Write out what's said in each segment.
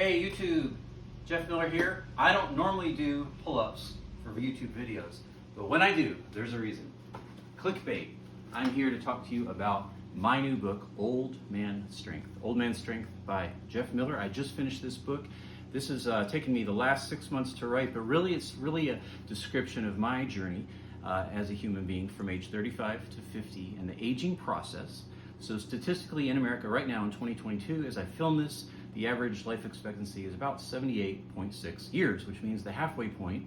Hey YouTube, Jeff Miller here. I don't normally do pull-ups for YouTube videos, but when I do, there's a reason. Clickbait. I'm here to talk to you about my new book, Old Man Strength. Old Man Strength by Jeff Miller. I just finished this book. This has taken me the last 6 months to write, but really it's a description of my journey as a human being from age 35 to 50 and the aging process. So statistically in America right now in 2022, as I film this, the average life expectancy is about 78.6 years, which means the halfway point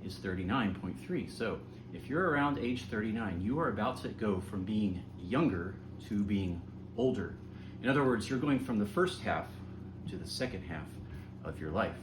is 39.3. So if you're around age 39, you are about to go from being younger to being older. In other words, you're going from the first half to the second half of your life.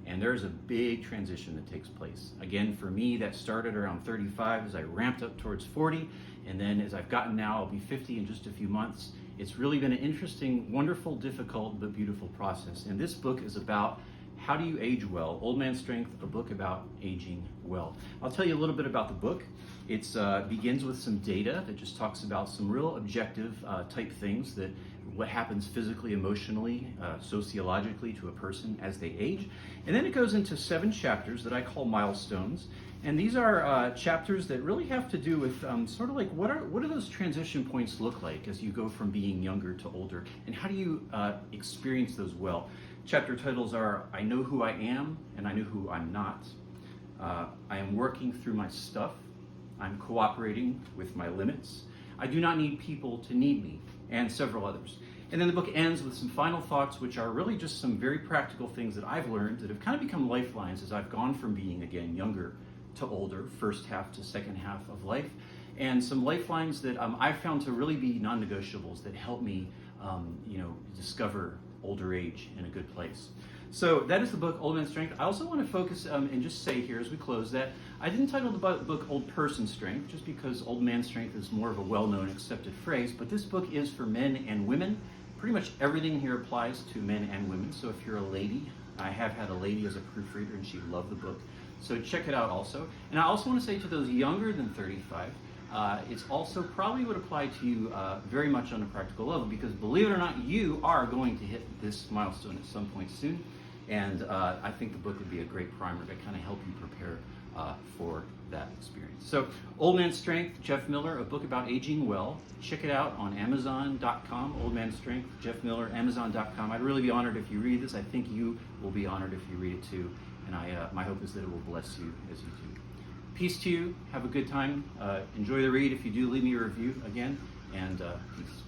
And there's a big transition that takes place. Again, for me, that started around 35 as I ramped up towards 40. And then as I've gotten now, I'll be 50 in just a few months. It's really been an interesting, wonderful, difficult, but beautiful process. And this book is about how do you age well? Old Man Strength, a book about aging well. I'll tell you a little bit about the book. It begins with some data that just talks about some real objective type things, that what happens physically, emotionally, sociologically to a person as they age. And then it goes into 7 chapters that I call milestones. And these are chapters that really have to do with sort of like what do those transition points look like as you go from being younger to older, and how do you experience those well. Chapter titles are I Know Who I Am and I Know Who I'm Not. I Am Working Through My Stuff. I'm Cooperating with My Limits. I Do Not Need People to Need Me, and several others. And then the book ends with some final thoughts, which are really just some very practical things that I've learned that have kind of become lifelines as I've gone from being, again, younger to older, first half to second half of life, and some lifelines that I've found to really be non-negotiables that help me, discover older age in a good place. So that is the book, Old Man Strength. I also want to focus and just say here as we close that I didn't title the book Old Person Strength just because Old Man Strength is more of a well-known accepted phrase, but this book is for men and women. Pretty much everything here applies to men and women. So if you're a lady, I have had a lady as a proofreader and she loved the book. So check it out also. And I also want to say to those younger than 35, it's also probably would apply to you very much on a practical level, because believe it or not, you are going to hit this milestone at some point soon. And I think the book would be a great primer to kind of help you prepare for that experience. So Old Man Strength, Jeff Miller, a book about aging well. Check it out on Amazon.com, Old Man Strength, Jeff Miller, Amazon.com. I'd really be honored if you read this. I think you will be honored if you read it too. And my hope is that it will bless you as you do. Peace to you. Have a good time. Enjoy the read. If you do, leave me a review again. And peace.